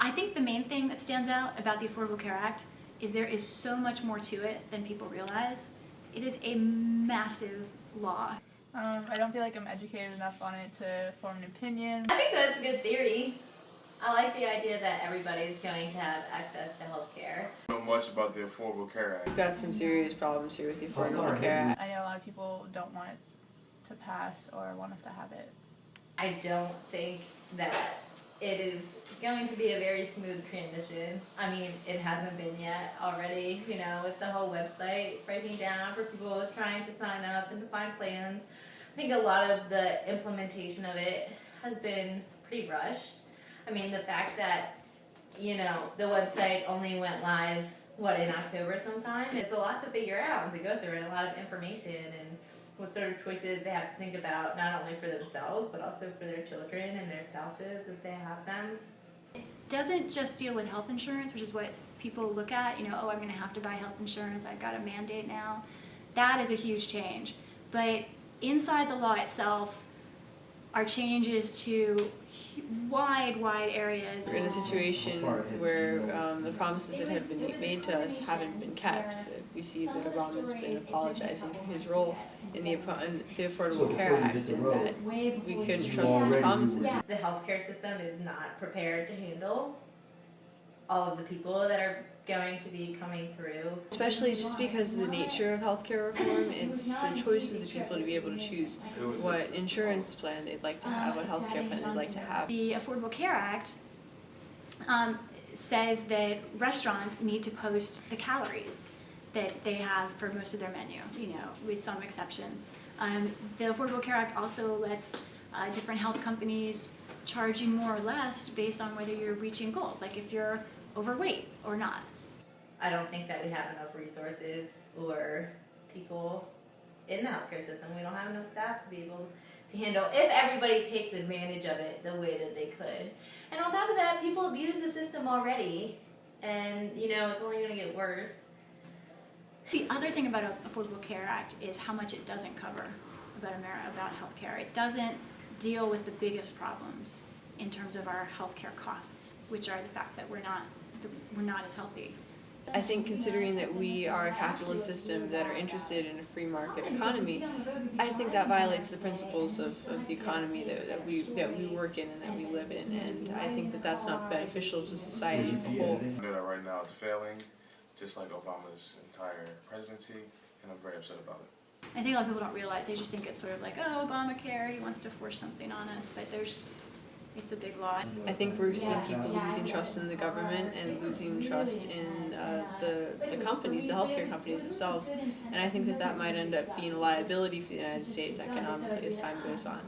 I think the main thing that stands out about the Affordable Care Act is there is so much more to it than people realize. It is a massive law. I don't feel like I'm educated enough on it to form an opinion. I think that's a good theory. I like the idea that everybody's going to have access to health care. I don't know much about the Affordable Care Act. We've got some serious problems here with the Affordable Care Act. I know a lot of people don't want it to pass or want us to have it. I don't think that it is going to be a very smooth transition. I mean, it hasn't been yet already, you know, with the whole website breaking down for people trying to sign up and to find plans. I think a lot of the implementation of it has been pretty rushed. I mean, the fact that, you know, the website only went live, in October sometime, it's a lot to figure out and to go through, and a lot of information and what sort of choices they have to think about, not only for themselves, but also for their children and their spouses if they have them. It doesn't just deal with health insurance, which is what people look at, you know, oh, I'm going to have to buy health insurance, I've got a mandate now. That is a huge change. But inside the law itself are changes to wide areas. We're in a situation where the promises that have been made to us haven't been kept. We see that Obama's been apologizing for his role in the Affordable Care Act, and that we couldn't trust his promises. The healthcare system is not prepared to handle all of the people that are going to be coming through. Especially just because of the nature of healthcare reform, it's the choice of the people to be able to choose what insurance plan they'd like to have, what healthcare plan they'd like to have. The Affordable Care Act says that restaurants need to post the calories that they have for most of their menu, you know, with some exceptions. The Affordable Care Act also lets different health companies charge you more or less based on whether you're reaching goals, like if you're overweight or not. I don't think that we have enough resources or people in the healthcare system. We don't have enough staff to be able to handle, if everybody takes advantage of it the way that they could. And on top of that, people abuse the system already, and you know, it's only going to get worse. The other thing about the Affordable Care Act is how much it doesn't cover about healthcare. It doesn't deal with the biggest problems in terms of our healthcare costs, which are the fact that we're not as healthy. I think considering that we are a capitalist system that are interested in a free market economy, I think that violates the principles of the economy that we work in and that we live in, and I think that that's not beneficial to society as a whole. I know that right now it's failing, just like Obama's entire presidency, and I'm very upset about it. I think a lot of people don't realize, they just think it's sort of like, oh, Obamacare, he wants to force something on us, but it's a big law. I think we're seeing people losing trust in the government and losing trust in the companies, the healthcare companies themselves, and I think that might end up being a liability for the United States economically as time goes on.